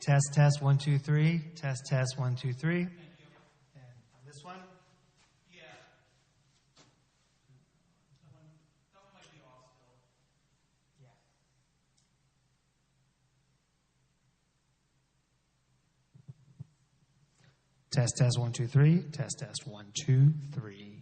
Test, 1, 2, 3. Test, 1, 2, 3. And on this one? Yeah. That one might be off still. Yeah. Test, 1, 2, 3. Test, 1, 2, 3.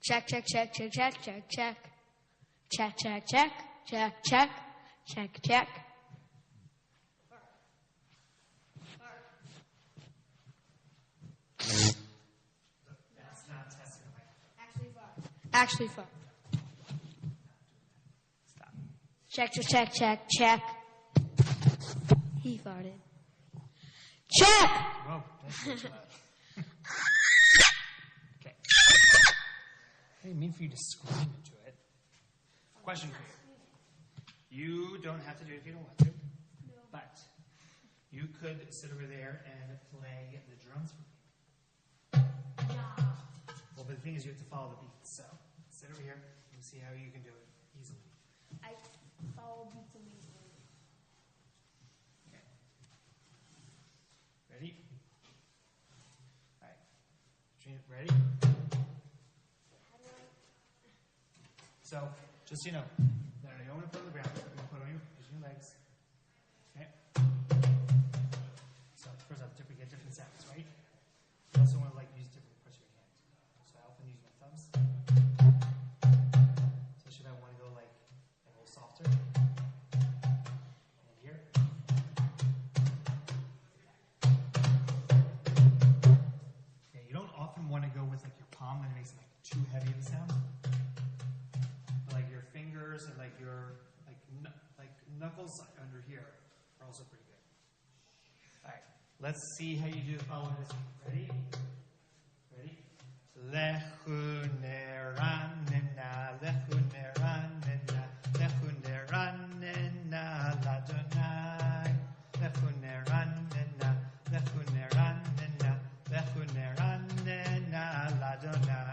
Check, check, check, check, check, check, check. Check, check, check, check, check, check, check. That's not testing. Actually far. Stop. Check, check, check, check, check. He farted. Check! Whoa, that's way too loud. Okay. I didn't mean for you to scream into it. Question for you. You don't have to do it if you don't want to. No. But you could sit over there and play the drums for me. Yeah. Well, but the thing is you have to follow the beats. So sit over here and see how you can do it easily. I follow beats immediately. Okay. Ready? All right. Ready? So, just so you know, you don't want to put on the ground. You're going to put on your legs. Okay? So, first off, we get different sounds, right? You also want to use different parts of your hand. So, I often use my thumbs. Especially if I want to go a little softer. like knuckles under here are also pretty good. All right, let's see how you do the following this week. Ready? Ready? Lechu neranena, lechu neranena, lechu neranena, ladonai. Lechu neranena, lechu neranena, lechu neranena, ladonai.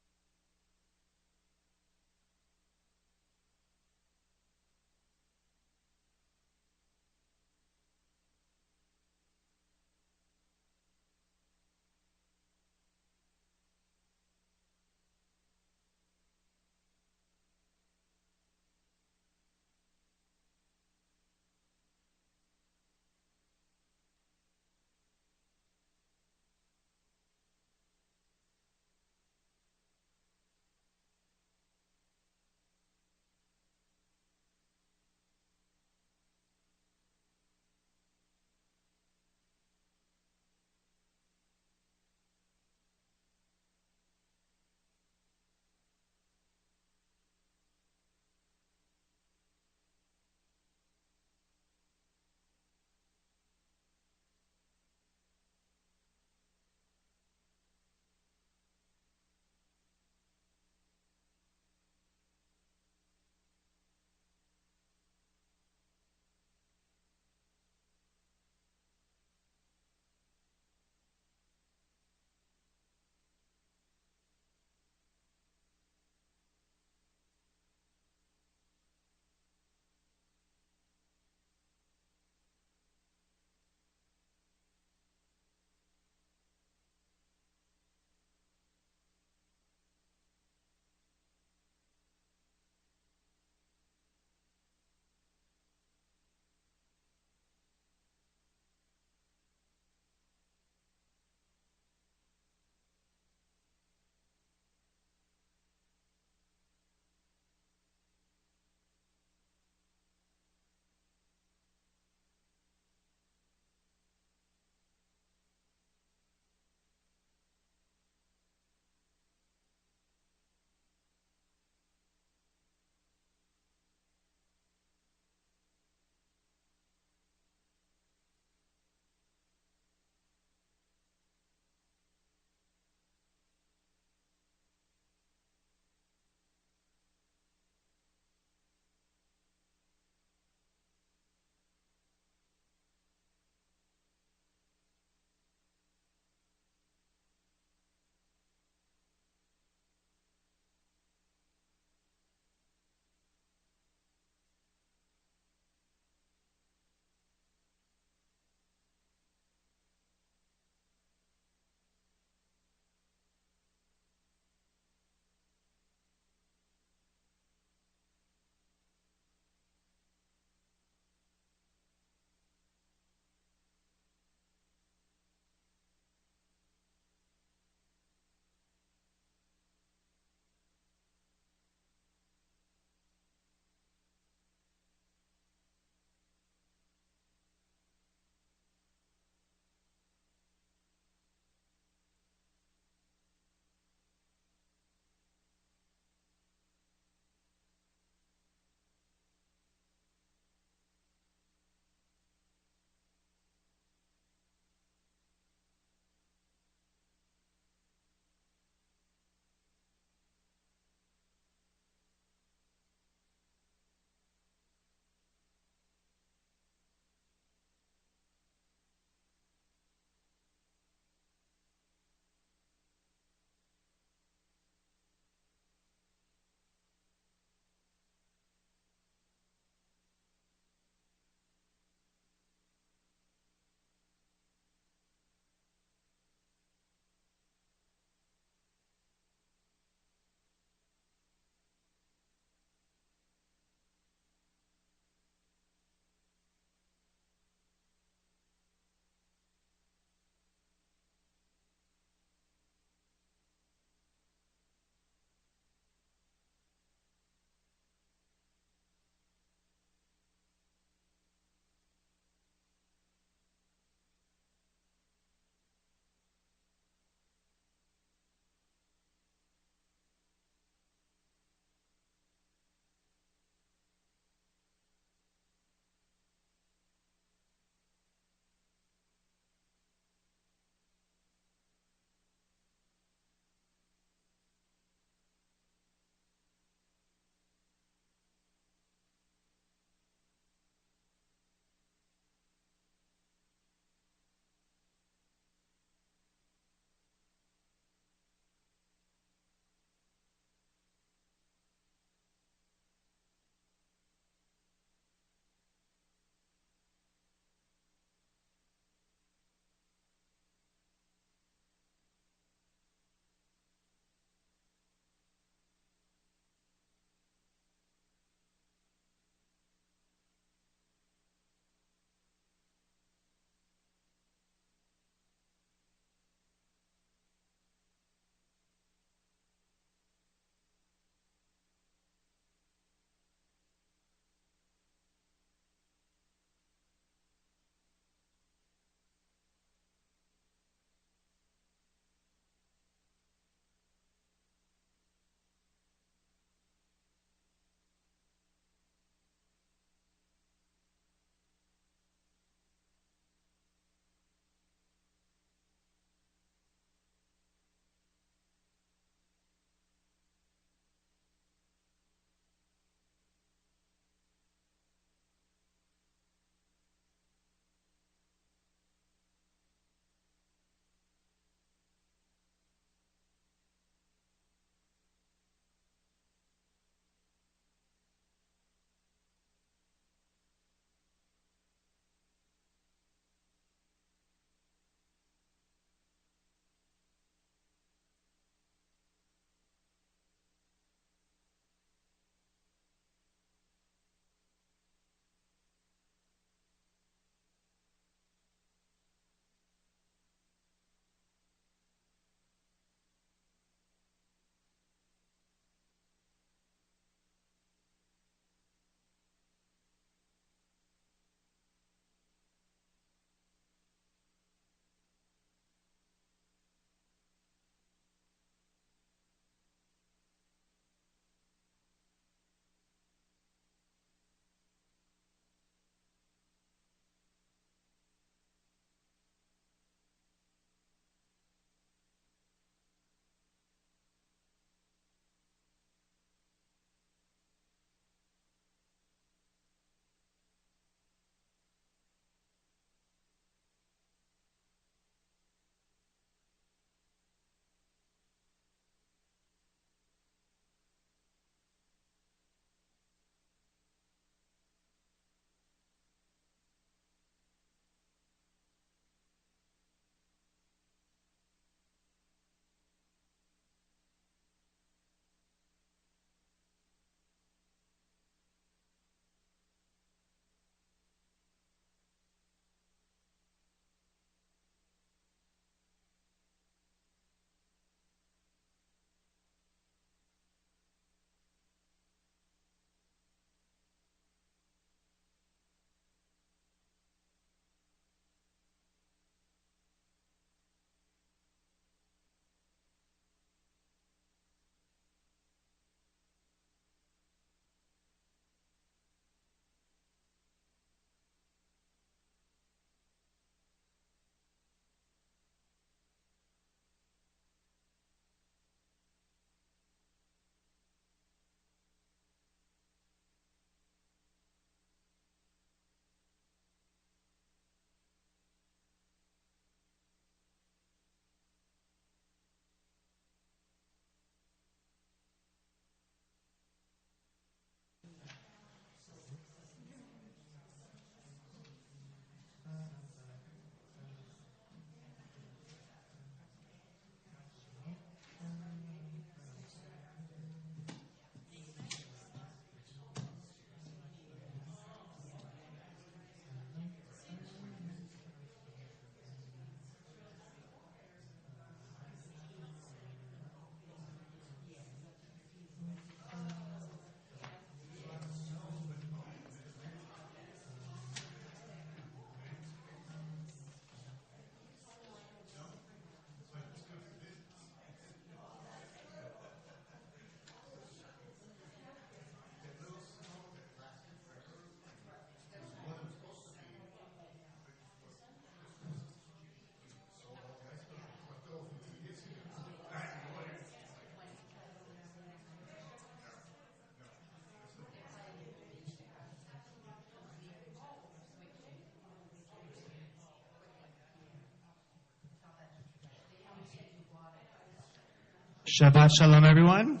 Shabbat Shalom, everyone.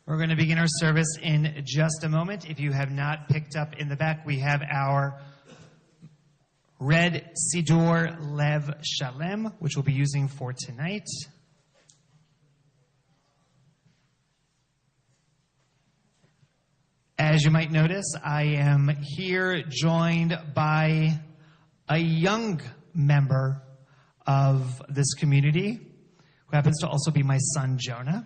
We're going to begin our service in just a moment. If you have not picked up in the back, we have our red Siddur Lev Shalem, which we'll be using for tonight. As you might notice, I am here joined by a young member of this community, who happens to also be my son, Jonah.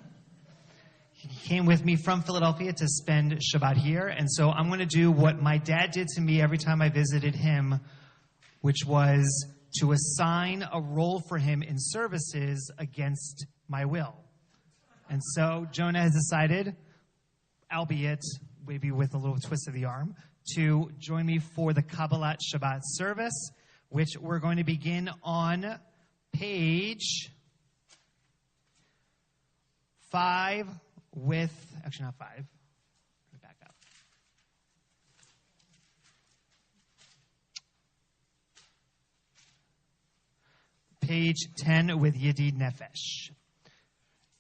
He came with me from Philadelphia to spend Shabbat here, and so I'm going to do what my dad did to me every time I visited him, which was to assign a role for him in services against my will. And so Jonah has decided, albeit maybe with a little twist of the arm, to join me for the Kabbalat Shabbat service, which we're going to begin on page 5 with, actually not 5, let me back up. Page 10 with Yedid Nefesh.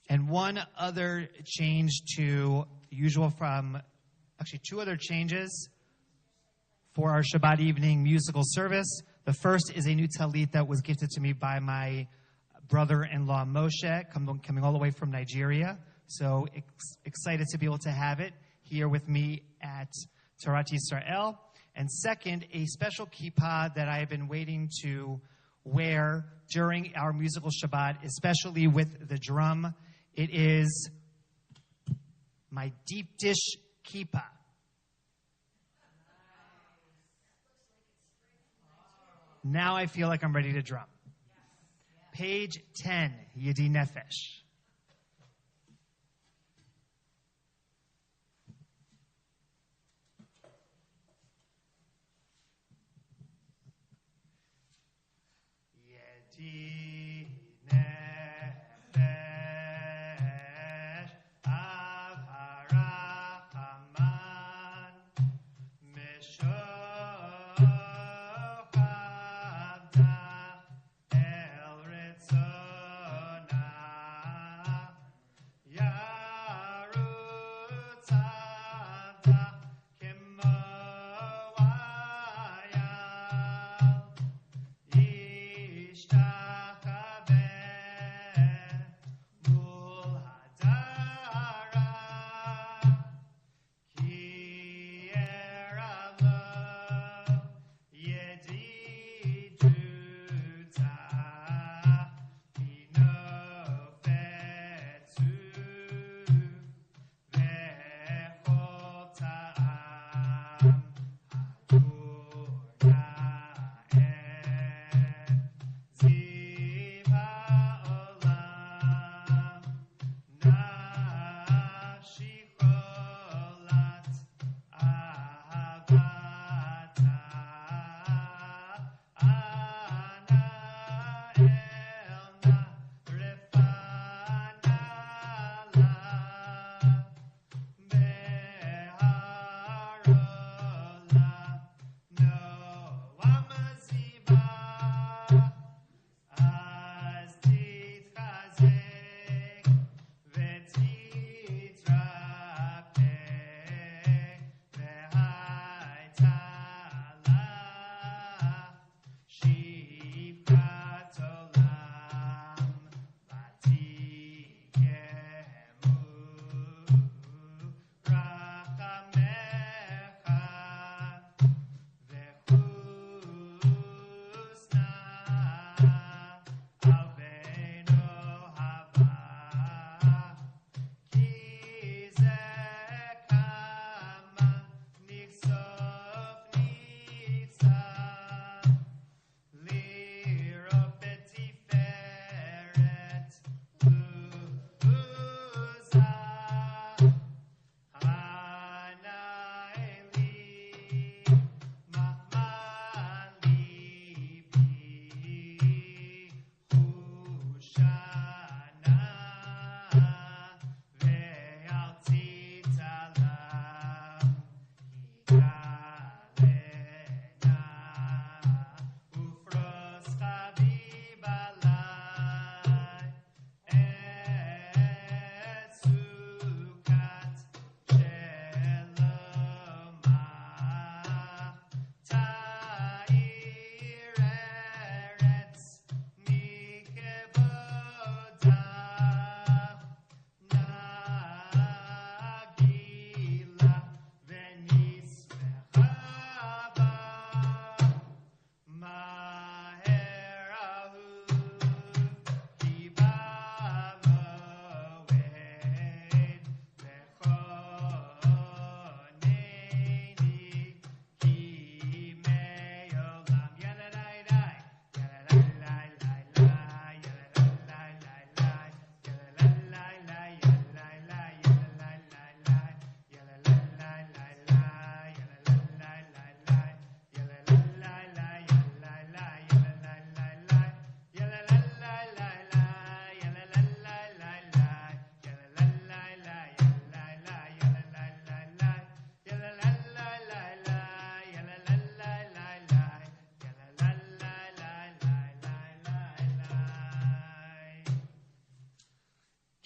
And one other change to usual from, actually 2 other changes for our Shabbat evening musical service. The first is a new talit that was gifted to me by my brother-in-law Moshe, coming all the way from Nigeria. So excited to be able to have it here with me at Torat Yisrael. And second, a special kippah that I have been waiting to wear during our musical Shabbat, especially with the drum. It is my deep dish kippah. Now I feel like I'm ready to drum. Page 10, Yedi Nefesh. Yedi Nefesh, Av HaRachaman, Ishtach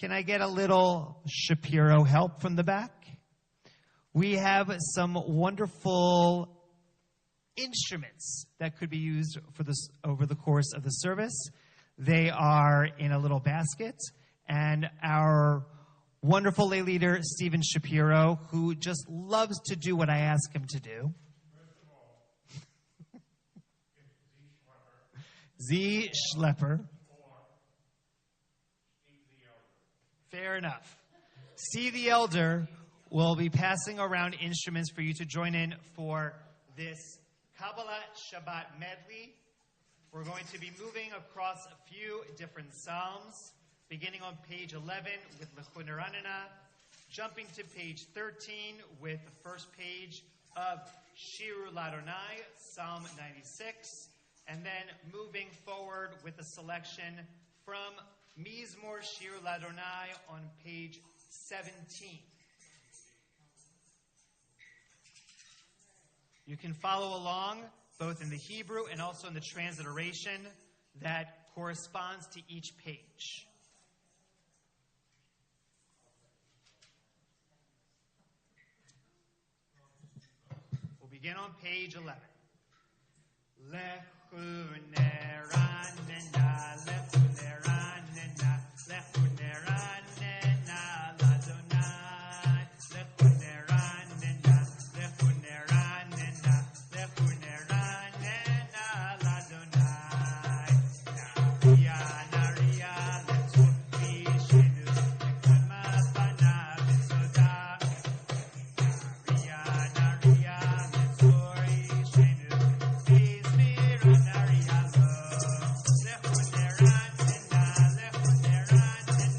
Can I get a little Shapiro help from the back? We have some wonderful instruments that could be used for this over the course of the service. They are in a little basket, and our wonderful lay leader, Stephen Shapiro, who just loves to do what I ask him to do. Z Schlepper. Fair enough. See the Elder will be passing around instruments for you to join in for this Kabbalah Shabbat medley. We're going to be moving across a few different psalms, beginning on page 11 with L'chun Ranana, jumping to page 13 with the first page of Shiru Ladonai, Psalm 96, and then moving forward with a selection from Mizmor Shiru Ladonai on page 17. You can follow along both in the Hebrew and also in the transliteration that corresponds to each page. We'll begin on page 11. L'chun Ranana, L'chun Ranana, L'chun Ranana, Ladonai, L'chun Ranana, L'chun Ranana, L'chun Ranana, Ladonai. Naria, L'chun Vishenu, L'chun Mapana, L'soda. Naria, L'chun Vishenu, L'chun Naria, L'chun Ranana, L'chun Ranana.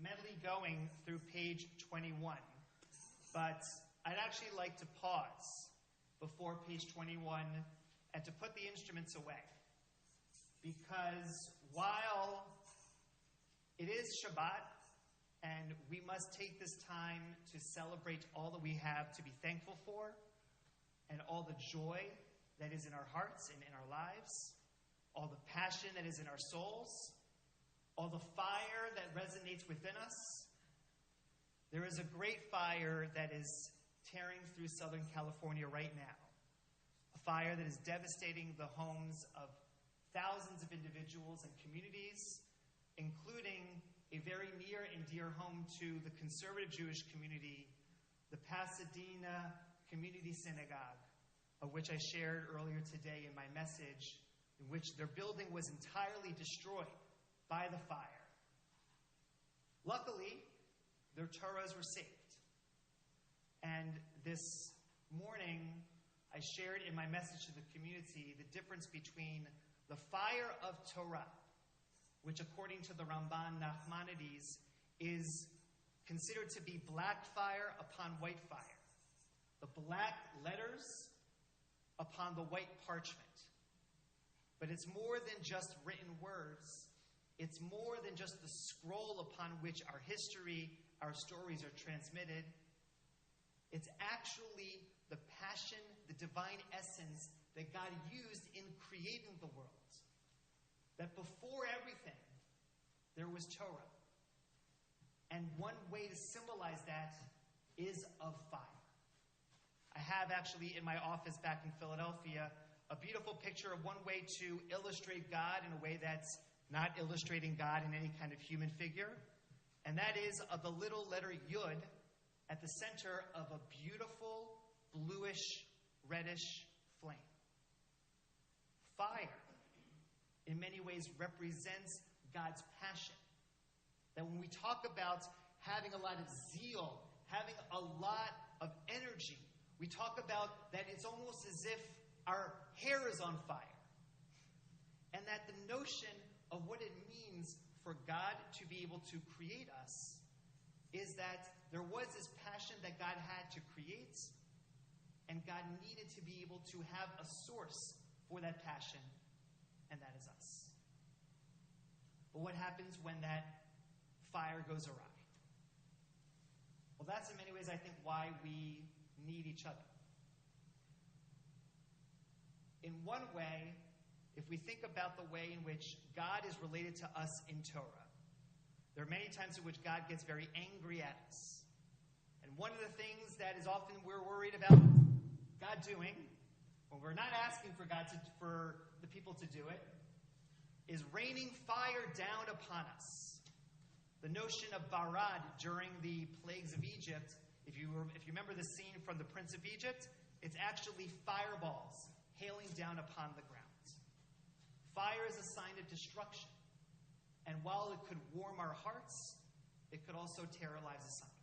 mentally going through page 21, but I'd actually like to pause before page 21 and to put the instruments away. Because while it is Shabbat, and we must take this time to celebrate all that we have to be thankful for, and all the joy that is in our hearts and in our lives, all the passion that is in our souls, all the fire that resonates within us. There is a great fire that is tearing through Southern California right now. A fire that is devastating the homes of thousands of individuals and communities, including a very near and dear home to the conservative Jewish community, the Pasadena Community Synagogue, of which I shared earlier today in my message, in which their building was entirely destroyed by the fire. Luckily, their Torahs were saved. And this morning, I shared in my message to the community the difference between the fire of Torah, which according to the Ramban Nachmanides is considered to be black fire upon white fire. The black letters upon the white parchment. But it's more than just written words. It's more than just the scroll upon which our history, our stories are transmitted. It's actually the passion, the divine essence that God used in creating the world. That before everything, there was Torah. And one way to symbolize that is of fire. I have actually in my office back in Philadelphia a beautiful picture of one way to illustrate God in a way that's not illustrating God in any kind of human figure. And that is of the little letter Yud at the center of a beautiful bluish, reddish flame. Fire, in many ways, represents God's passion. That when we talk about having a lot of zeal, having a lot of energy, we talk about that it's almost as if our hair is on fire. And that the notion of what it means for God to be able to create us is that there was this passion that God had to create, and God needed to be able to have a source for that passion, and that is us. But what happens when that fire goes awry? Well, that's in many ways, I think, why we need each other. In one way, if we think about the way in which God is related to us in Torah, there are many times in which God gets very angry at us. And one of the things that is often we're worried about God doing, when we're not asking for for the people to do it, is raining fire down upon us. The notion of barad during the plagues of Egypt, if you remember the scene from the Prince of Egypt, it's actually fireballs hailing down upon the ground. Fire is a sign of destruction. And while it could warm our hearts, it could also terrorize us asunder.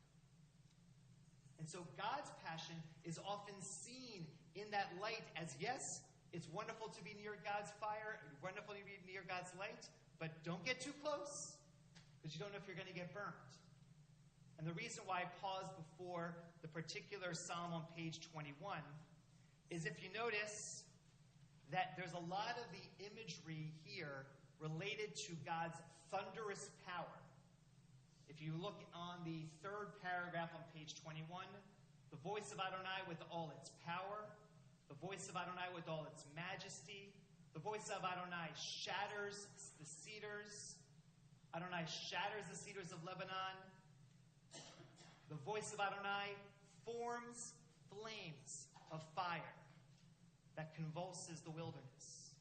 And so God's passion is often seen in that light as, yes, it's wonderful to be near God's fire, wonderful to be near God's light, but don't get too close, because you don't know if you're going to get burned. And the reason why I paused before the particular psalm on page 21 is if you notice that there's a lot of the imagery here related to God's thunderous power. If you look on the third paragraph on page 21, the voice of Adonai with all its power, the voice of Adonai with all its majesty, the voice of Adonai shatters the cedars, Adonai shatters the cedars of Lebanon, the voice of Adonai forms flames of fire that convulses the wilderness.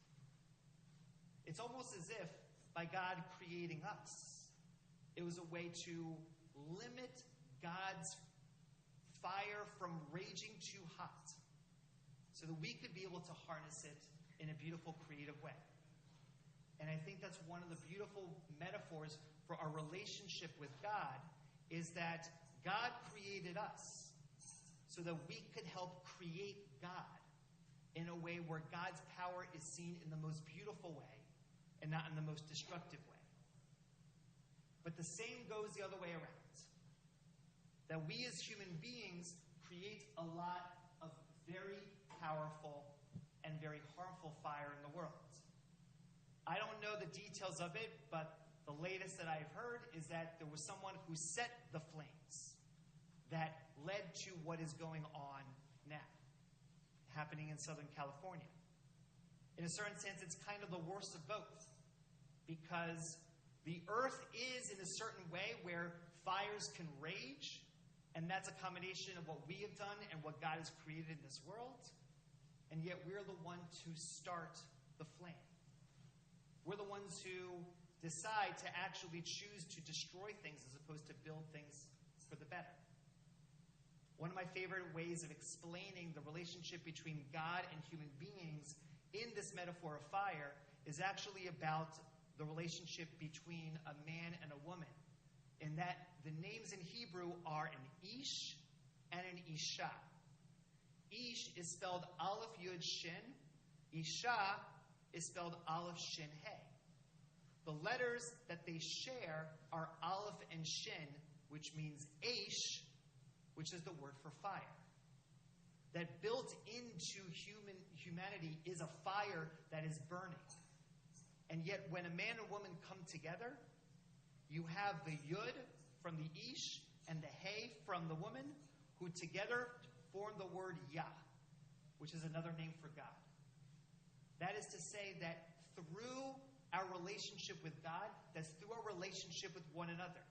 It's almost as if, by God creating us, it was a way to limit God's fire from raging too hot, so that we could be able to harness it in a beautiful, creative way. And I think that's one of the beautiful metaphors for our relationship with God, is that God created us so that we could help create God in a way where God's power is seen in the most beautiful way and not in the most destructive way. But But the same goes the other way around. That we as human beings create a lot of very powerful and very harmful fire in the world. I don't know the details of it, but the latest that I've heard is that there was someone who set the flames that led to what is going on now, happening in Southern California. In a certain sense, it's kind of the worst of both, because the earth is in a certain way where fires can rage, and that's a combination of what we have done and what God has created in this world, and yet we're the one to start the flame. We're the ones who decide to actually choose to destroy things as opposed to build things for the better. One of my favorite ways of explaining the relationship between God and human beings in this metaphor of fire is actually about the relationship between a man and a woman, in that the names in Hebrew are an Ish and an Isha. Ish is spelled Aleph Yud Shin. Isha is spelled Aleph Shin He. The letters that they share are Aleph and Shin, which means Aish, which is the word for fire. That built into humanity is a fire that is burning. And yet when a man and woman come together, you have the Yud from the Ish and the He from the woman, who together form the word Yah, which is another name for God. That is to say that through our relationship with God, that's through our relationship with one another,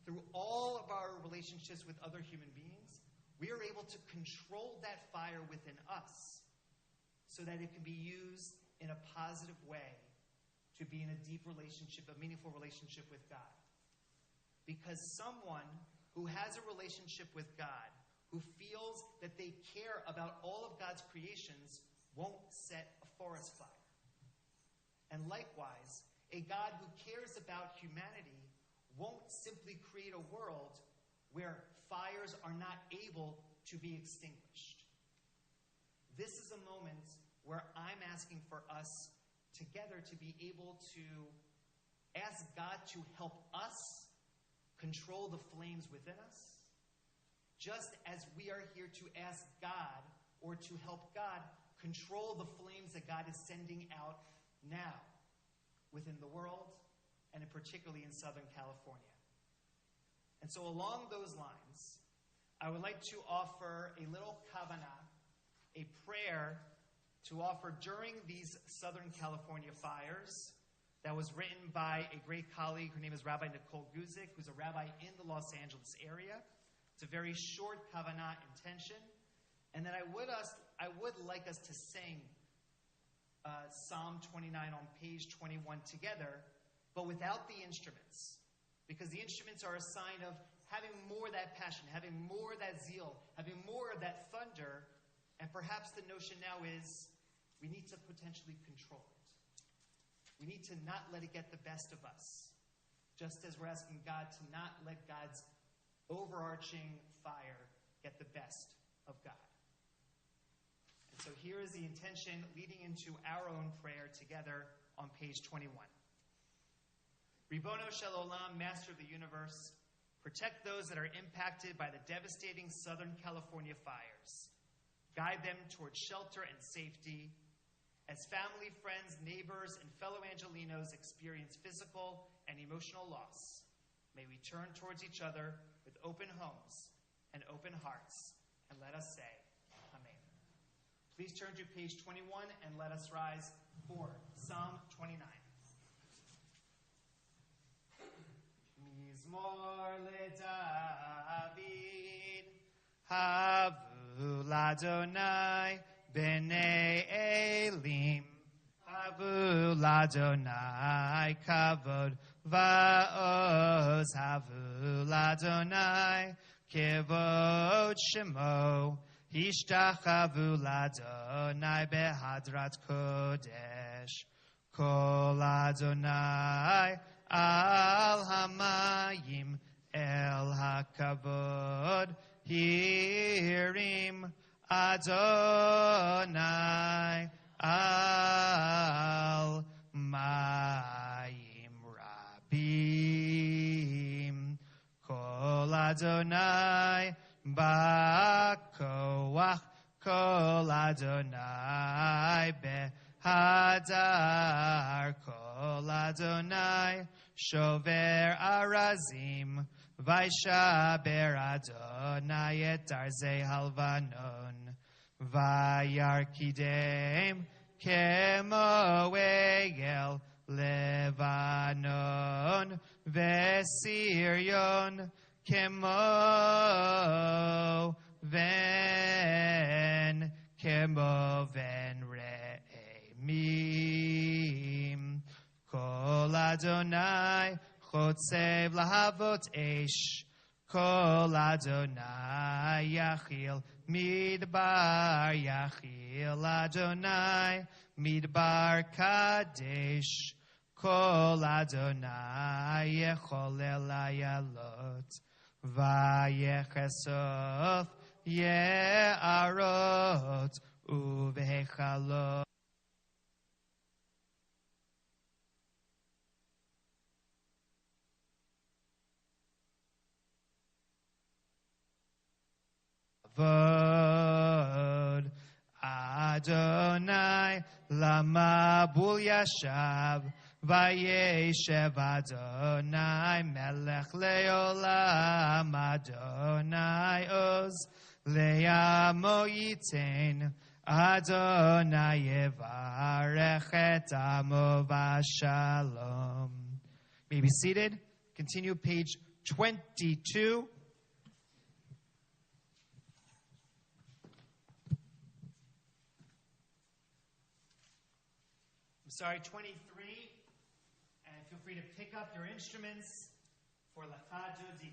through all of our relationships with other human beings, we are able to control that fire within us so that it can be used in a positive way to be in a deep relationship, a meaningful relationship with God. Because someone who has a relationship with God, who feels that they care about all of God's creations, won't set a forest fire. And likewise, a God who cares about humanity won't simply create a world where fires are not able to be extinguished. This is a moment where I'm asking for us together to be able to ask God to help us control the flames within us, just as we are here to ask God, or to help God control the flames that God is sending out now within the world, and particularly in Southern California. And so along those lines, I would like to offer a little kavanah, a prayer to offer during these Southern California fires that was written by a great colleague. Her name is Rabbi Nicole Guzik, who's a rabbi in the Los Angeles area. It's a very short kavanah intention. And then I would like us to sing Psalm 29 on page 21 together, but without the instruments. Because the instruments are a sign of having more of that passion, having more of that zeal, having more of that thunder. And perhaps the notion now is we need to potentially control it. We need to not let it get the best of us, just as we're asking God to not let God's overarching fire get the best of God. And so here is the intention leading into our own prayer together on page 21. Ribono Shel Olam, Master of the Universe, protect those that are impacted by the devastating Southern California fires. Guide them towards shelter and safety. As family, friends, neighbors, and fellow Angelinos experience physical and emotional loss, may we turn towards each other with open homes and open hearts, and let us say, Amen. Please turn to page 21 and let us rise for Psalm 29. Mizmor LeDavid, Havu Ladonai B'nei Elim, Havu Ladonai Kavod Va'oz, Havu Ladonai Kevod Shemo, Hishtachavu Ladonai Behadrat Kodesh, Kol Adonai Al Hamayim El HaKavod Hirim Adonai Al Mayim Rabim. Adonai ba'koach, kol Adonai behadar, kol Adonai shover arazim, vaishaber Adonai et arzei halvanon, vayarkidem kemo egel Levanon vesirion kemo ven re'emim, kol Adonai chotzev lahavot esh, kol Adonai yachil midbar, yachil Adonai midbar kadesh, kol Adonai yecholel ayalot, vayechesof ye'arot uvehechalot. Vod Adonai lama bul yashav, vayeshev Adonai melech leolam, Adonai oz le'amo yitein, Adonai yevarech et amo v'shalom. May be seated. Continue page 22. Sorry, 23, and feel free to pick up your instruments for Lecha Dodi.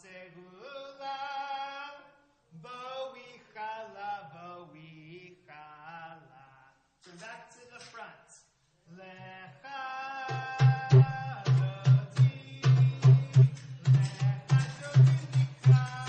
segula, bo'i chala. Turn back to the front. Lecha doti, nikra chala,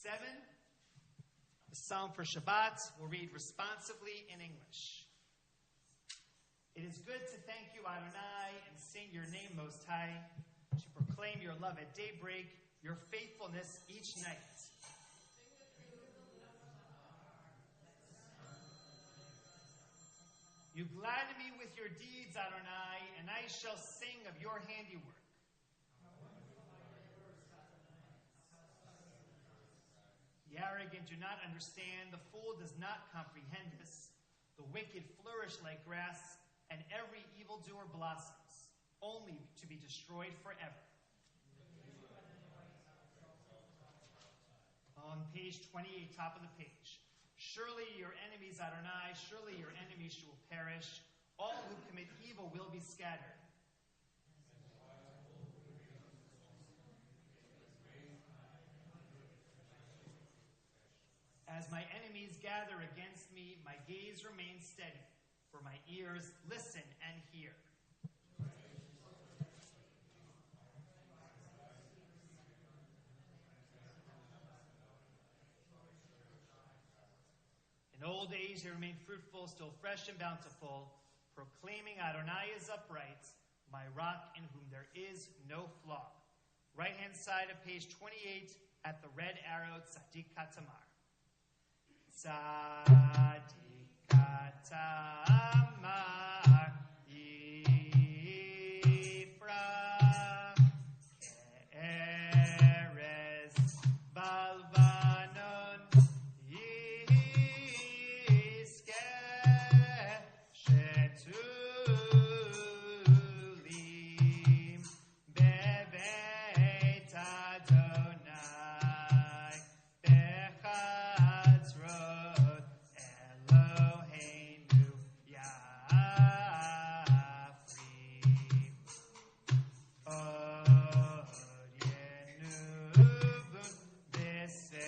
Shabbat Psalm for Shabbat will read responsively in English. It is good to thank you, Adonai, and sing your name most high, to proclaim your love at daybreak, your faithfulness each night. You gladden me with your deeds, Adonai, and I shall sing of your handiwork. The arrogant do not understand, the fool does not comprehend this. The wicked flourish like grass, and every evildoer blossoms, only to be destroyed forever. On page 28, top of the page. Surely your enemies, Adonai, surely your enemies shall perish. All who commit evil will be scattered. As my enemies gather against me, my gaze remains steady, for my ears listen and hear. In old age they remain fruitful, still fresh and bountiful, proclaiming Adonai is upright, my rock in whom there is no flaw. Right-hand side of page 28 at the red arrow, Tzadik Katamar. Tzadik Katamar Yifra Erez Balvanon Yiske Shetulim Bebeit Adonai Bechatzrot Eloheinu Yafrim Od Yenuvun B'Seiva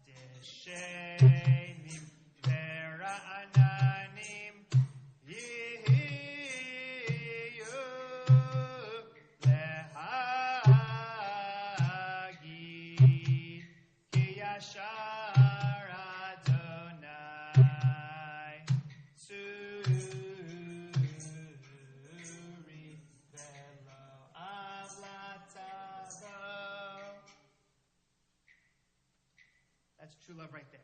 Deshenim Vera'ananim Yihiyu Lehagid Ki Yashar Adonai Tzuri Velo Avlatavo. That's true love right there.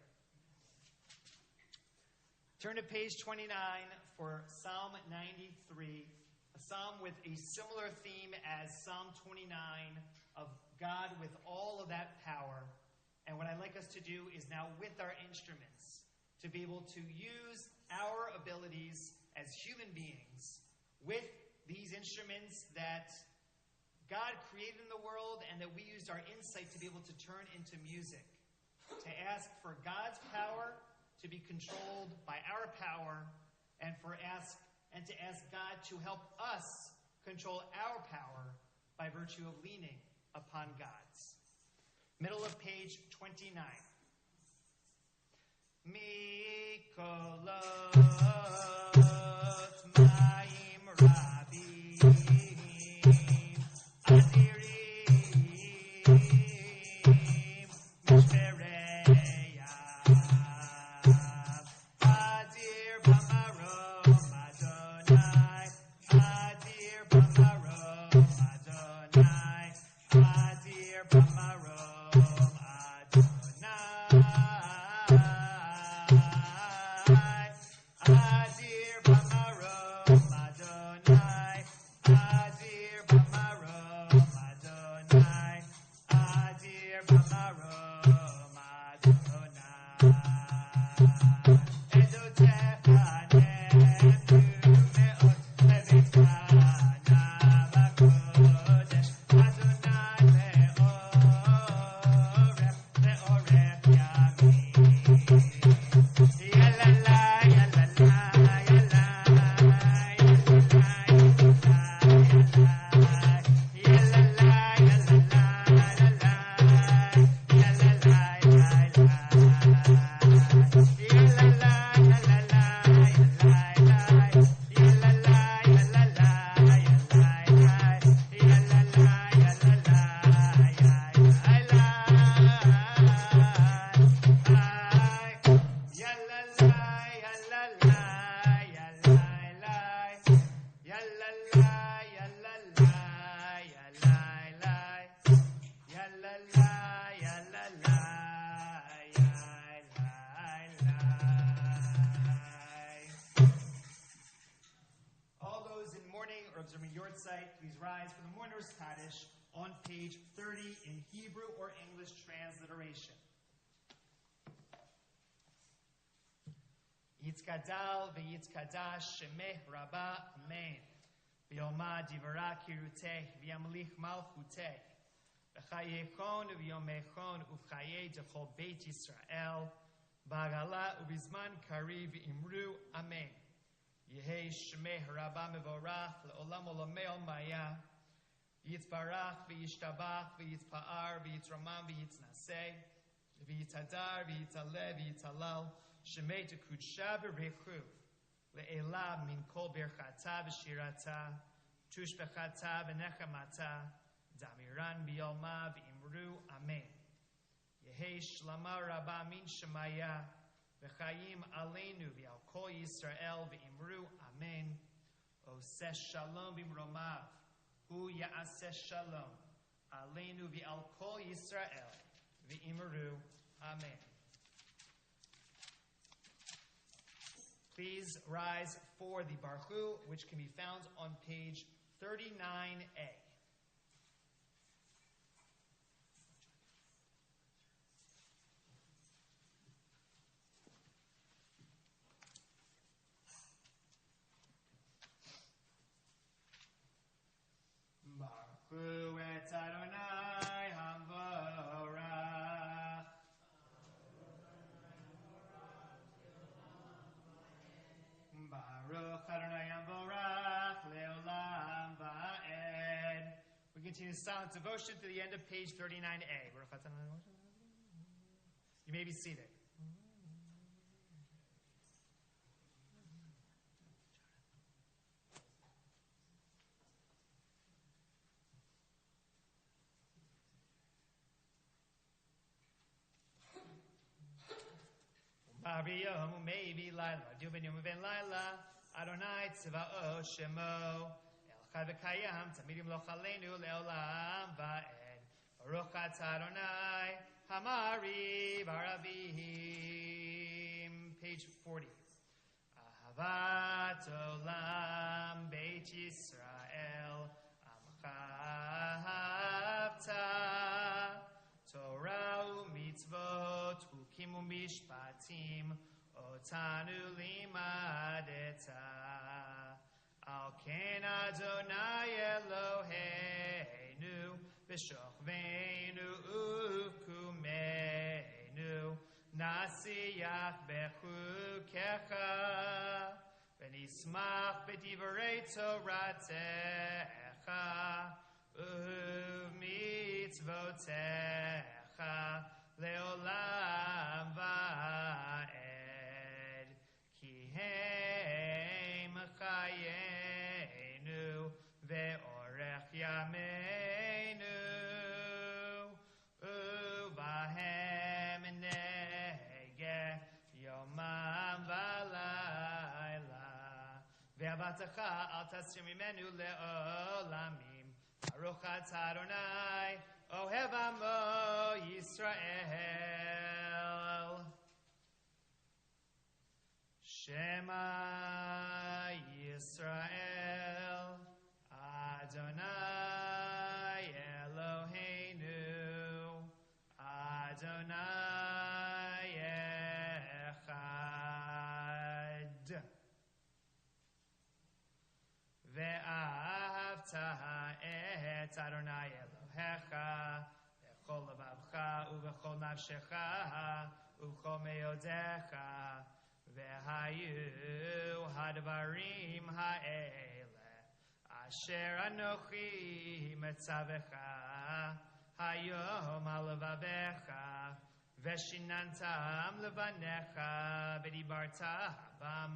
Turn to page 29 for Psalm 93, a psalm with a similar theme as Psalm 29 of God with all of that power. And what I'd like us to do is now with our instruments to be able to use our abilities as human beings with these instruments that God created in the world and that we used our insight to be able to turn into music, to ask for God's power to be controlled by our power, and to ask God to help us control our power by virtue of leaning upon God's. Middle of page 29. Mikolot Maim Rabim Adirim Adir b'marom Adonai. Adir b'marom Adonai. Edotecha nefnu me'ot levitka na b'kodesh. Adonai le'orech yamin. Yalala, yalala, yalala, All those in mourning or observing Yortzeit, please rise for the mourner's Kaddish on page 30 in Hebrew or English transliteration. Yitzkadal v'yitzkadash shemeh rabba amen. V'yomad divara kiruteh v'yamlich malchuteh. V'chayechon v'yomechon uv'chayei dechol Beit Yisrael. B'agala uv'izman kariv imru amen. Yehei shemeh rabba mevorach le'olam olamei maya. Yitzbarach v'yishtabach v'yitzpa'ar v'yitzramam v'yitznaseh. V'yitzadar v'yitzaleh v'yitzalal. Shemei tekudsha b'rechu. Le'elam min kol berchata v'shirata. Tushbechata v'nechamata. Damiran b'yolma v'imru amen. Yehei shlama rabba min shemaya. V'chayim aleinu v'al kol Yisrael v'imru amen. Oseh shalom b'mromav. Hu ya'aseh shalom. Aleinu v'al kol Yisrael v'imru amen. Please rise for the Baruch, which can be found on page 39a. Baruch et Adonai Havorach. Baruch Adonai Havorach Leolam Va'ed. We continue silent devotion to the end of page 39a. Baruch Adonai. You may be seated. Bariyom u'meivi laila, dubin yom u'ven laila, Adonai tziva'o shemo, El chai v'kayam, tamidim lo chaleinu le'olam va'ed, Baruch atah Adonai, Hamari Baravim. Page 40. Ahavat olam Beit Yisrael, Amcha ahavta, Torah u'mitzvot, Hukim u'mishpatim, Otanu limadeta. Al ken Adonai Eloheinu, V'shochveinu u'kumeinu, Nasiyach bechukecha, V'nismach b'divrei Toratecha, U'mitzvotecha, Leolam va'ed, Ki hem chayenu, Ve'orech yameinu, Uvahem negeh, Yomam v'layla, Ve'avatacha al tasir mimenu le'olamim, Baruch atah Adonai, Ohev Amo Yisrael. Shema Yisrael Adonai echad. Ve'ahavta et Adonai Elohecha bechol levavcha ubechol nafshecha ubechol meodecha ve'hayu hadvarim ha'ele asher anochi metzavecha hayom alevavecha ve'shinantam levanecha v'dibarta bam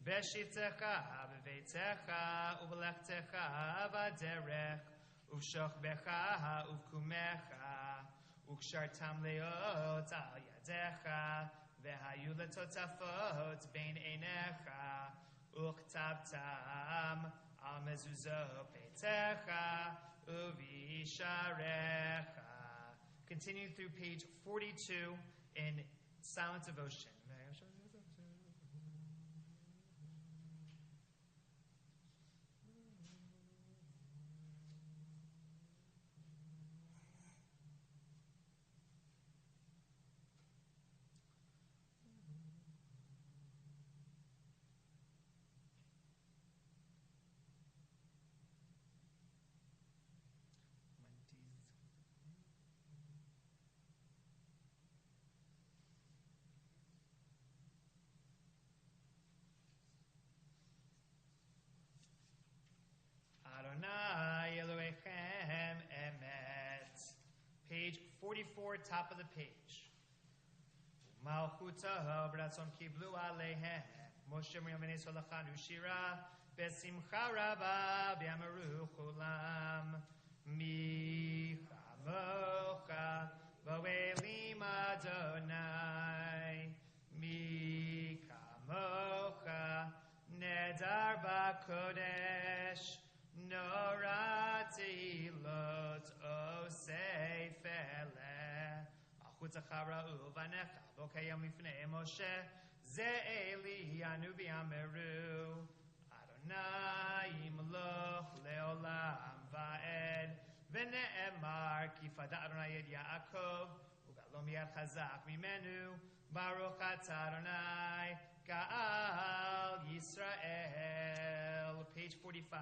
Beshivtecha, beveitecha, ubelechtecha, vaderech, uvshochbecha, uvkumecha, ukshartam leot al yadecha, vehayu letotafot bein einecha, uktabtam al mezuzot beitecha, uvisharecha. Continue through page 42 in silent devotion. Adonai Elohechem Emet. Page 44, top of the page. Malchutaho b'ratzon kiblu aleihem. Moshe Miriam v'nei solachanu shira. Besimcha rabba v'yamaru chulam. Mi chamocha v'oelim Adonai. Mi chamocha nedar b'kodesh. Norati lot osei fele achutza chara uvanecha bokayam lifnei Moshe ze Eli anu v'yameru Adonai imloch leolam va'ed v'ne'emar kifada Adonai et Yaakov ugalom yad chazak mimenu baruch atah Adonai Ka'al Yisrael. Page 45.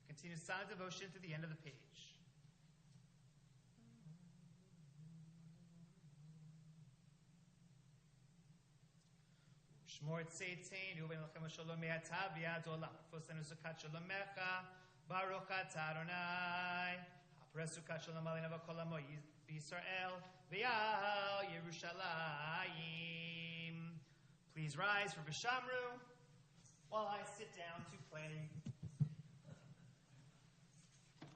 Continue silent devotion to the end of the page. Shmor tzeitzin uven lachem shalom me'atav v'yad olam. Fosenu sukat shalomecha baruch atah Adonai. Hapres sukat shalom aleinu v'kol amo Yisrael v'yal Yerushalayim. Please rise for V'shamru while I sit down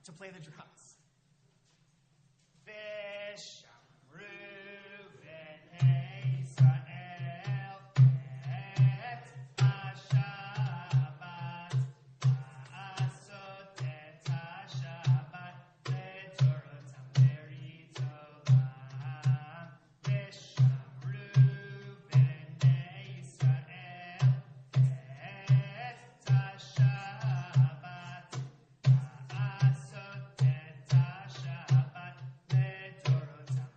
to play the drums. V'shamru v'nei Yisrael et ha-Shabbat v'asot et ha-Shabbat le'torotam le'ritolam. V'shamru v'nei Yisrael et ha-Shabbat v'asot et ha-Shabbat le'torotam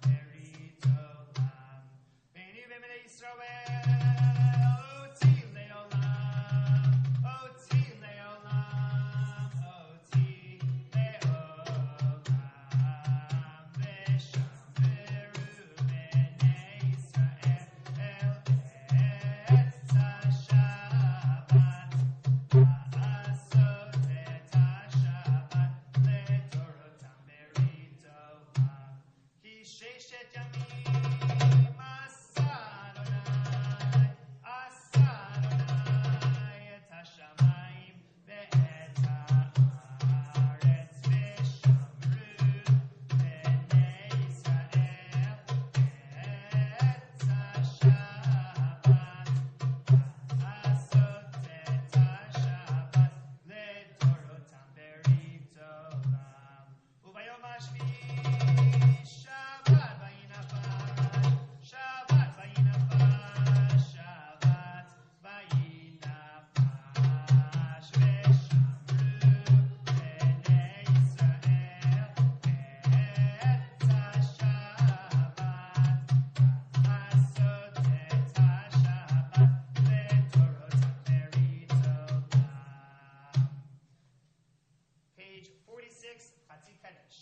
page 46, Chatzi Kadesh.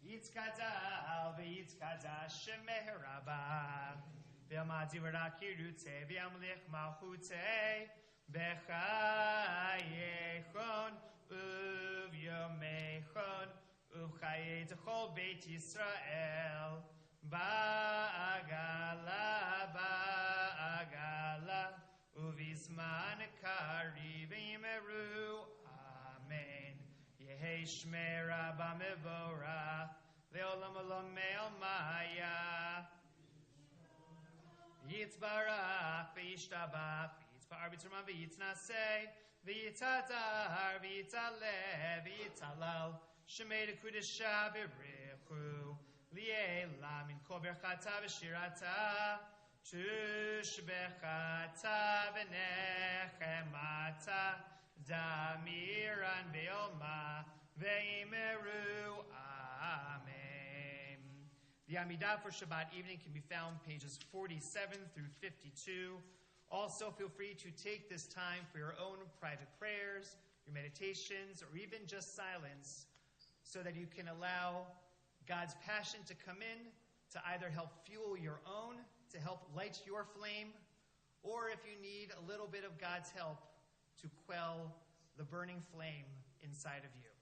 Yitzkazal v'yitzkazah shemeh rabba v'yamadzivra kirutze v'yamlich malchutze b'chayechon uv'yomechon uv'chayei t'chol beit Yisrael ba'agala uv'izman kariv yimeru. Amen. Yehei shmei rabba mevorach le'olam olam me'al maya yitzbarach v'yishtabach v'yitzpa'ar b'tzurma v'yitznaseh v'yitzadar v'yitzaleh v'yitzalal shemei l'kudesha v'richu li'ela min kol berchata v'shirata tushbechata v'nechemata damiran be'olma ve'imeru. Amen. The Amidah for Shabbat evening can be found pages 47 through 52. Also, feel free to take this time for your own private prayers, your meditations, or even just silence, so that you can allow God's passion to come in to either help fuel your own, to help light your flame, or if you need a little bit of God's help, to quell the burning flame inside of you.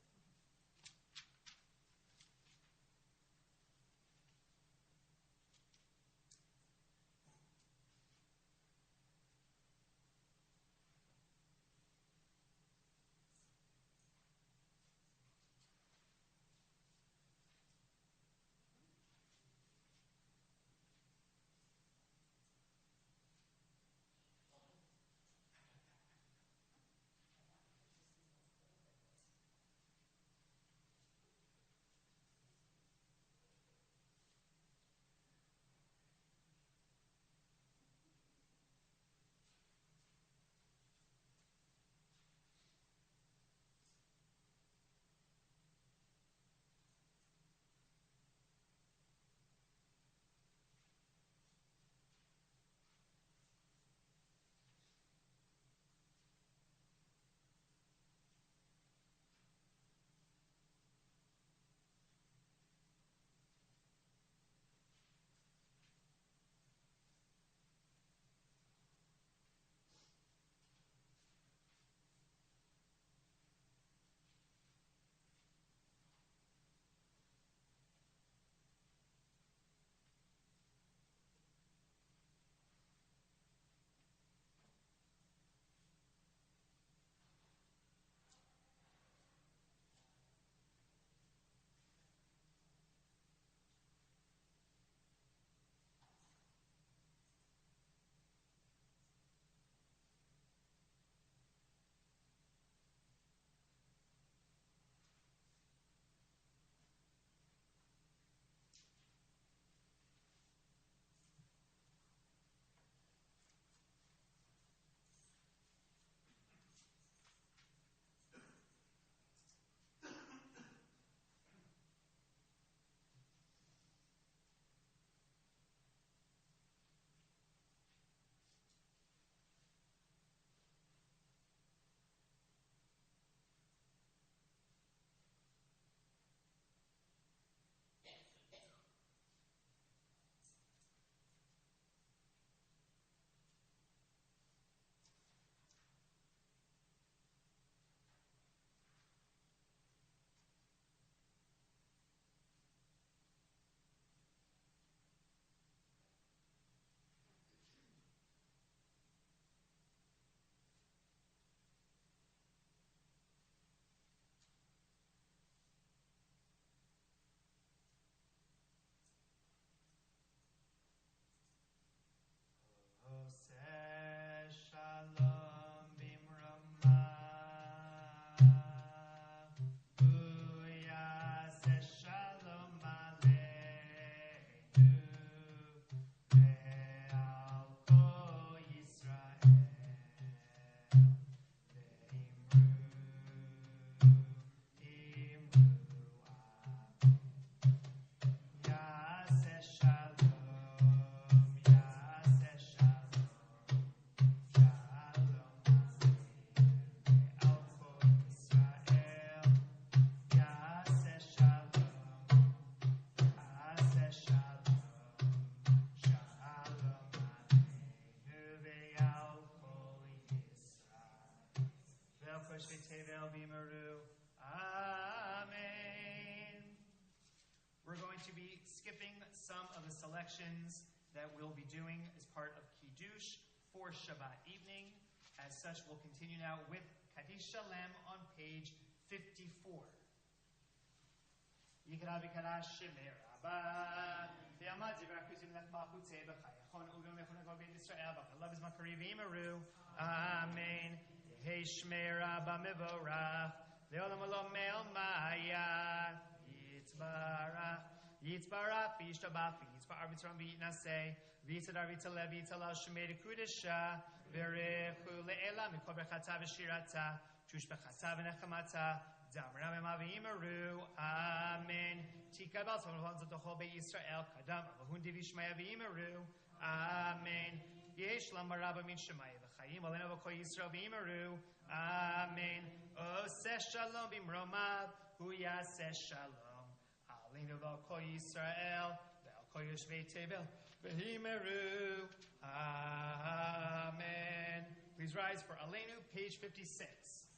v'imru. Amen. We're going to be skipping some of the selections that we'll be doing as part of Kiddush for Shabbat evening. As such, we'll continue now with Kaddish Shalem on page 54. Yikra v'kara shemer Abba v'yamad zivra kuzim lech machutze b'chayachon ugam lechon agol beit Yisrael v'chalav izmakari v'imaru. Amen. Yehi shmer Abba mevorach le'olam olam me'el maya yitzbarach v'yishtabach v'yitzbar v'yitzram v'yitnaseh v'yitzadar v'yitzalev v'yitzalal shemei dekudesha v'rechu le'ela mikol b'chata v'shirata tush b'chata v'nechamata Damra v'mavimaru. Amen. Tika bal tzavon zatochol beit Yisrael kadam avahun divishmaya v'imaru. Amen. Yesh lam maraba min shemaya v'chayim alenu v'kol Yisrael v'imaru. Amen. Oseh shalom b'mromav hu yaseh shalom alenu v'kol Yisrael v'kol yoshvei tevel v'imaru. Amen. Please rise for Alenu, page 56.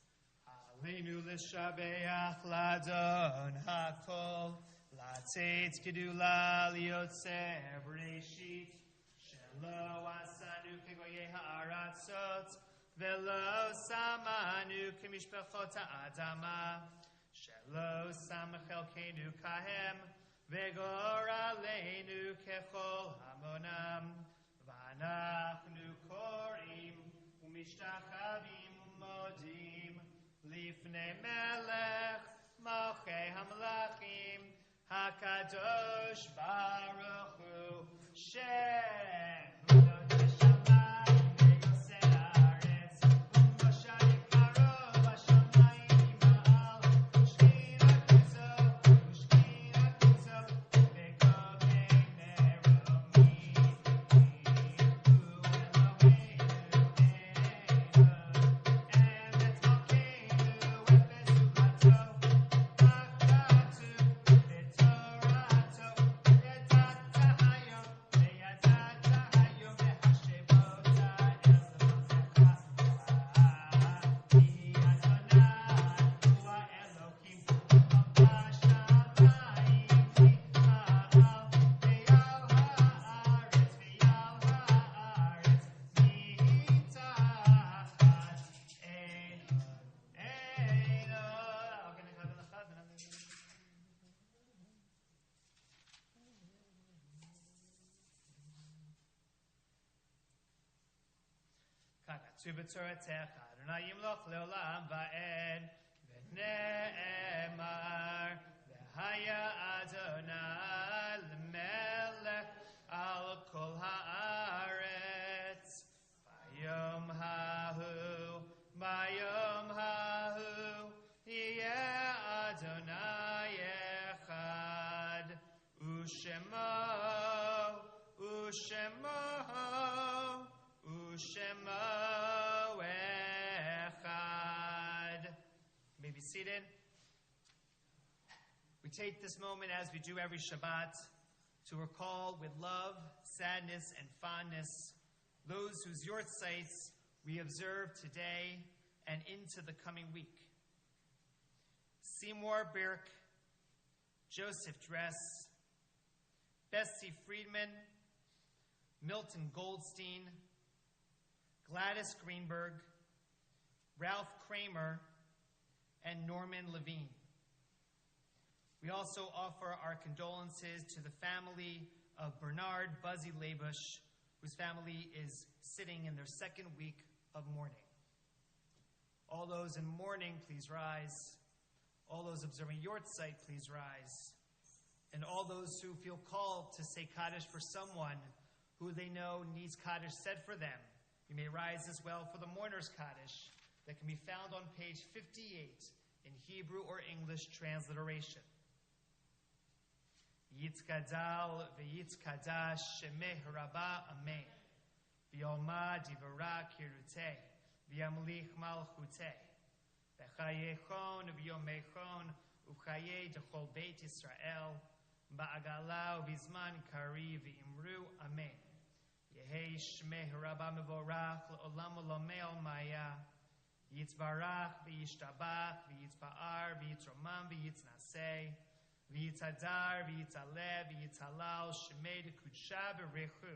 Aleinu l'shabeach ladon hakol latzeit gedula liotzer b'reishit shelo asanu kegoyei ha'aratzot velo samanu kemishpachot ha'adama shelo samachelkeinu kahem vegor aleinu kechol hamonam v'anachnu korim u'mishtachavim u'modim Lifnei melech malchei hamlachim hakadosh baruch hu shehu neshama v'yosei haaretz u'mosha yikaro b'shamayim ma'al shkina kitzo u'shkina kitzo v'gogei meromim hu Eloheinu B'toratecha Adonai yimloch leolam va'ed v'ne'emar v'haya Adonai l'melech al kol haaretz bayom hahu yeh Adonai echad u'shemo echad. You may be seated. We take this moment, as we do every Shabbat, to recall with love, sadness, and fondness those whose yortzites we observe today and into the coming week. Seymour Birk, Joseph Dress, Bessie Friedman, Milton Goldstein, Gladys Greenberg, Ralph Kramer, and Norman Levine. We also offer our condolences to the family of Bernard Buzzy Labush, whose family is sitting in their second week of mourning. All those in mourning, please rise. All those observing yortzeit, please rise. And all those who feel called to say Kaddish for someone who they know needs Kaddish said for them, you may rise as well for the mourner's Kaddish that can be found on page 58 in Hebrew or English transliteration. Yitzkadal v'yitzkadash shemeh rabba amen. V'yoma divara kiruteh. V'yamlich malchuteh. V'chayechon v'yomechon u'chayei dechol beit Yisrael. Ba'agala v'zman kari v'imru amen. Yehei shmeh rabba mevorach l'olam olamei maya. V'yitzbarach, v'yishtabach, v'yitzba'ar, v'yitzromam, v'yitznaseh, v'yitzadar, v'yitzaleh, v'yitzhalal, shemei dekudsha b'rechu,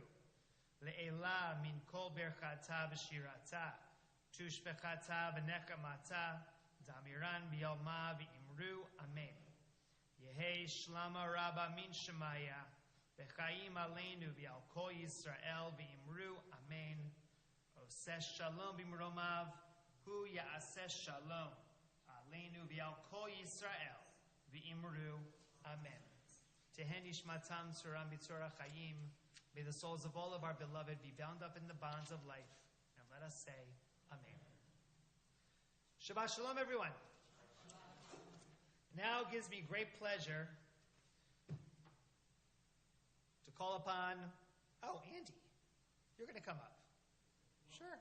le'ela min kol berchata v'shirata, tushbechata v'nechamata, damiran b'yalma v'imru, amen. Yehi shlama rabba min shemaya, v'chaim aleinu v'al kol Yisrael v'imru, amen. Oseh shalom b'imromav, hu ya'aseh shalom, aleinu v'al kol Yisrael v'imru, amen. Tehen nishmatam tzuram b'tzorah chayim, may the souls of all of our beloved be bound up in the bonds of life, and let us say, amen. Shabbat shalom, everyone. Now it gives me great pleasure to call upon, Andy, you're going to come up. Sure.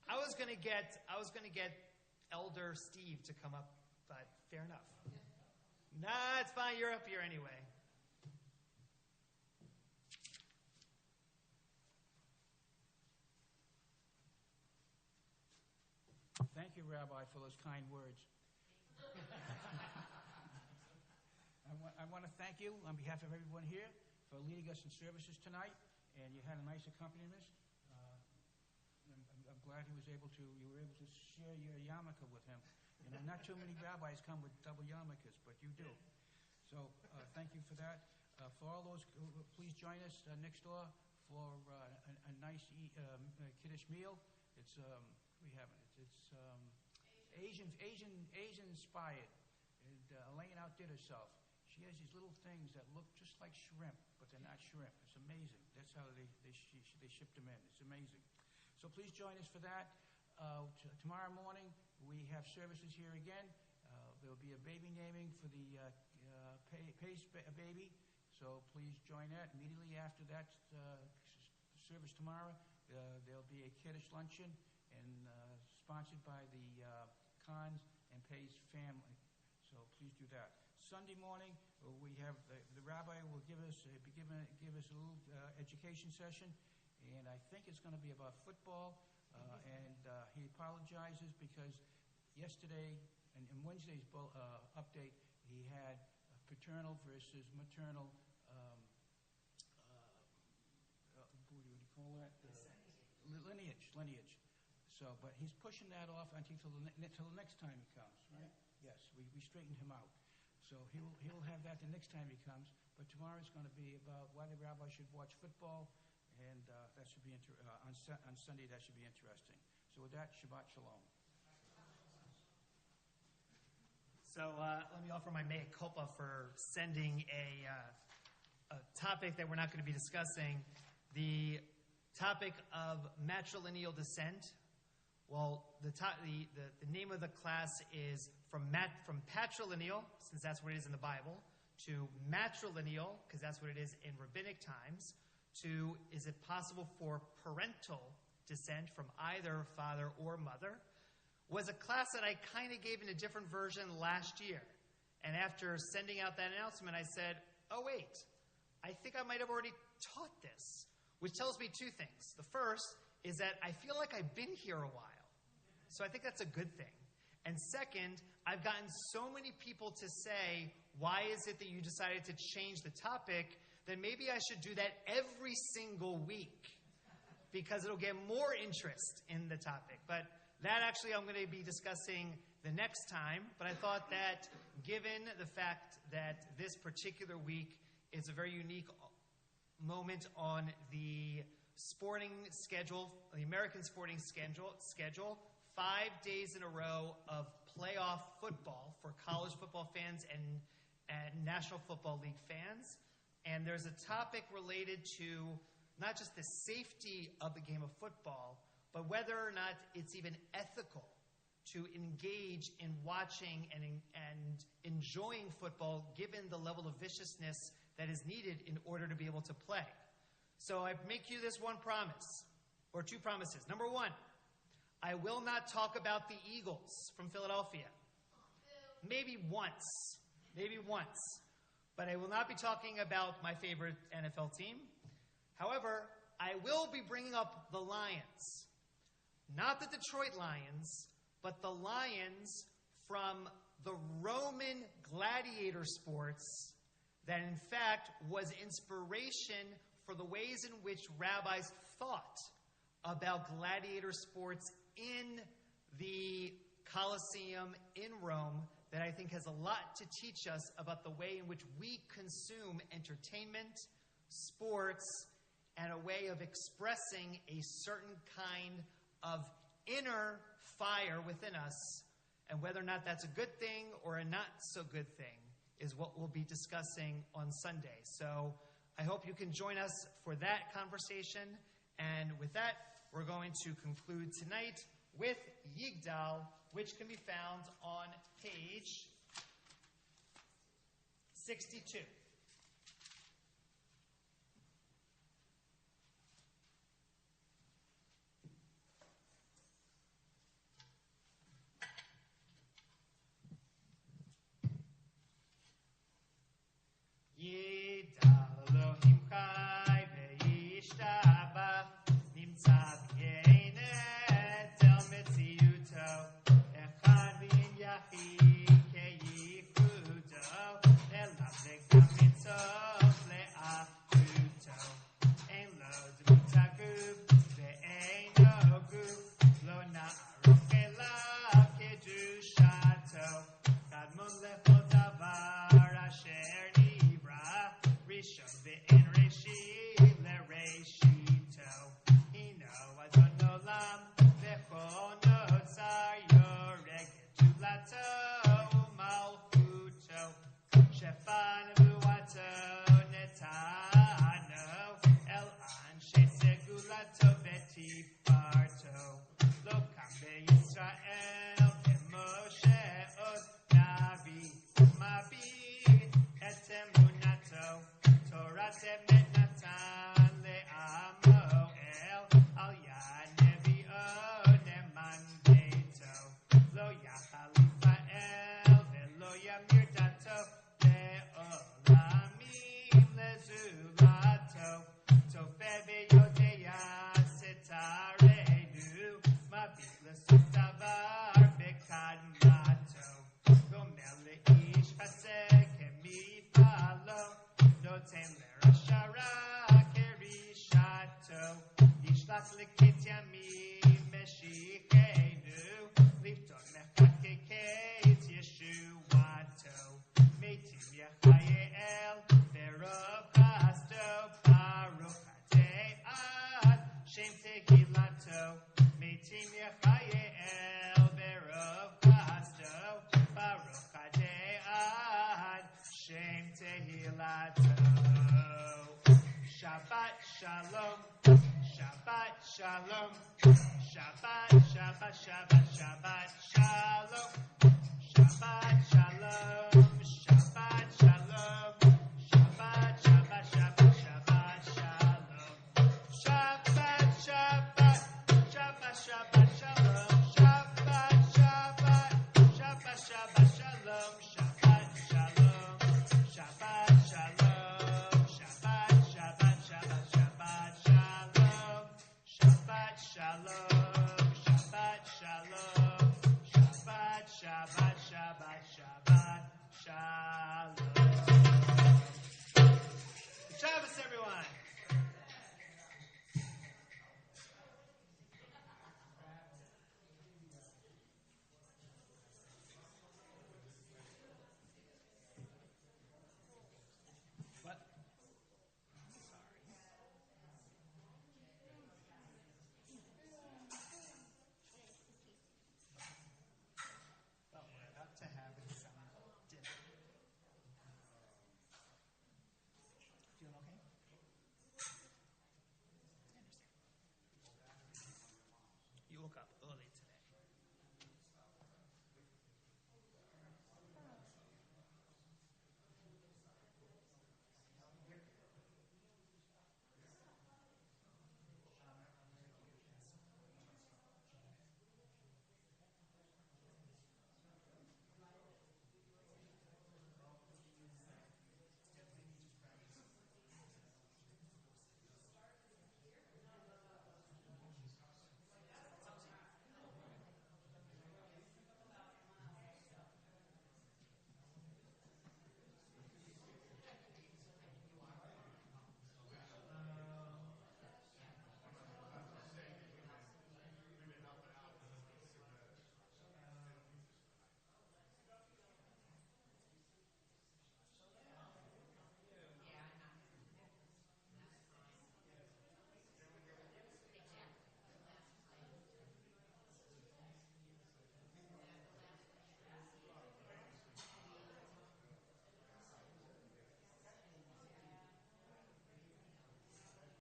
I was going to get Elder Steve to come up, but fair enough. Nah, it's fine. You're up here anyway. Thank you, Rabbi, for those kind words. I want to thank you on behalf of everyone here for leading us in services tonight, and you had a nice accompaniment. I'm glad you were able to share your yarmulke with him. You know, not too many rabbis come with double yarmulkes, but you do. So thank you for that. For all those, please join us next door for a nice Kiddush meal. It's Asian inspired. And Elaine outdid herself. She has these little things that look just like shrimp, but they're not shrimp. It's amazing. That's how they ship them in. It's amazing. So please join us for that. Tomorrow morning we have services here again. There will be a baby naming for the Pace baby. So please join that. Immediately after that service tomorrow, there'll be a Kiddush luncheon and sponsored by the Kahns and Pace family. So please do that. Sunday morning, we have the rabbi will give us a little education session, and I think it's going to be about football. And he apologizes because yesterday and in Wednesday's update, he had paternal versus maternal. What do you call that? Lineage. So, but he's pushing that off until the next time he comes, right? Yes, we straightened him out. So he'll have that the next time he comes. But tomorrow is going to be about why the rabbi should watch football, and that should be on Sunday. That should be interesting. So with that, Shabbat Shalom. So let me offer my mea culpa for sending a topic that we're not going to be discussing. The topic of matrilineal descent. Well, the name of the class is from patrilineal, since that's what it is in the Bible, to matrilineal, because that's what it is in rabbinic times, to is it possible for parental descent from either father or mother, was a class that I kind of gave in a different version last year. And after sending out that announcement, I said, oh, wait, I think I might have already taught this, which tells me two things. The first is that I feel like I've been here a while. So I think that's a good thing. And second, I've gotten so many people to say, why is it that you decided to change the topic? Then maybe I should do that every single week because it'll get more interest in the topic. But that actually I'm going to be discussing the next time. But I thought that given the fact that this particular week is a very unique moment on the sporting schedule, the American sporting schedule, 5 days in a row of playoff football for college football fans and National Football League fans. And there's a topic related to not just the safety of the game of football, but whether or not it's even ethical to engage in watching and enjoying football given the level of viciousness that is needed in order to be able to play. So I make you this one promise, or two promises. Number one, I will not talk about the Eagles from Philadelphia. Maybe once. But I will not be talking about my favorite NFL team. However, I will be bringing up the Lions. Not the Detroit Lions, but the lions from the Roman gladiator sports that in fact was inspiration for the ways in which rabbis thought about gladiator sports in the Colosseum in Rome, that I think has a lot to teach us about the way in which we consume entertainment, sports, and a way of expressing a certain kind of inner fire within us, and whether or not that's a good thing or a not so good thing is what we'll be discussing on Sunday. So I hope you can join us for that conversation. And with that, we're going to conclude tonight with Yigdal, which can be found on page 62. Yidal Elohim Chai ve'yishtabach nimtza b'yenet el metziuto echad v'im yachid keyichudo elav legam mitzvot le'achuto ein lo dmut haguf ve'eino guf lo na'aruf elav kedushato kadmon lechol davar asher Rishon ve'en reshit le'reshito Hino adon olam v'chol notzar yoreg gdulato u'malchuto shefan v'uato netano el anshe segulato v'tifarto lo kam be'Yisrael k'Moshe od navi u'mabit et emunato Torat Natan le'amo el al yad nevi'o neman beito lo yachalifa el ve'lo yamir dato le'olamim lezulato tofeh ve'yodea setarenu mabit l'suf davar be'kadmato gomer le'ish chaseh kemifalo Noten l'rashara kerishato Yishlach lekit yamim meshichenu Liftot mechakeket yeshuato Meitim yachayel berov chasto Baruch hate'ad shem tehilato Meitim yachayel berov chasto Baruch hate'ad shem tehilato Shabbat shalom, Shabbat shalom, Shabbat, Shabbat, Shabbat, Shabbat shalom, Shabbat shalom, Shabbat shalom, Shabbat, Shabbat, Shabbat, Shabbat shalom, Shabbat, Shabbat, Shabbat, Shabbat shalom, Shabbat, Shabbat, Shabbat, Shabbat shalom, Shabbat shalom, Shabbat shalom. Shalom, Shabbat, Shalom, Shabbat, Shabbat, Shabbat, Shabbat, Shalom. Good Shabbos, everyone.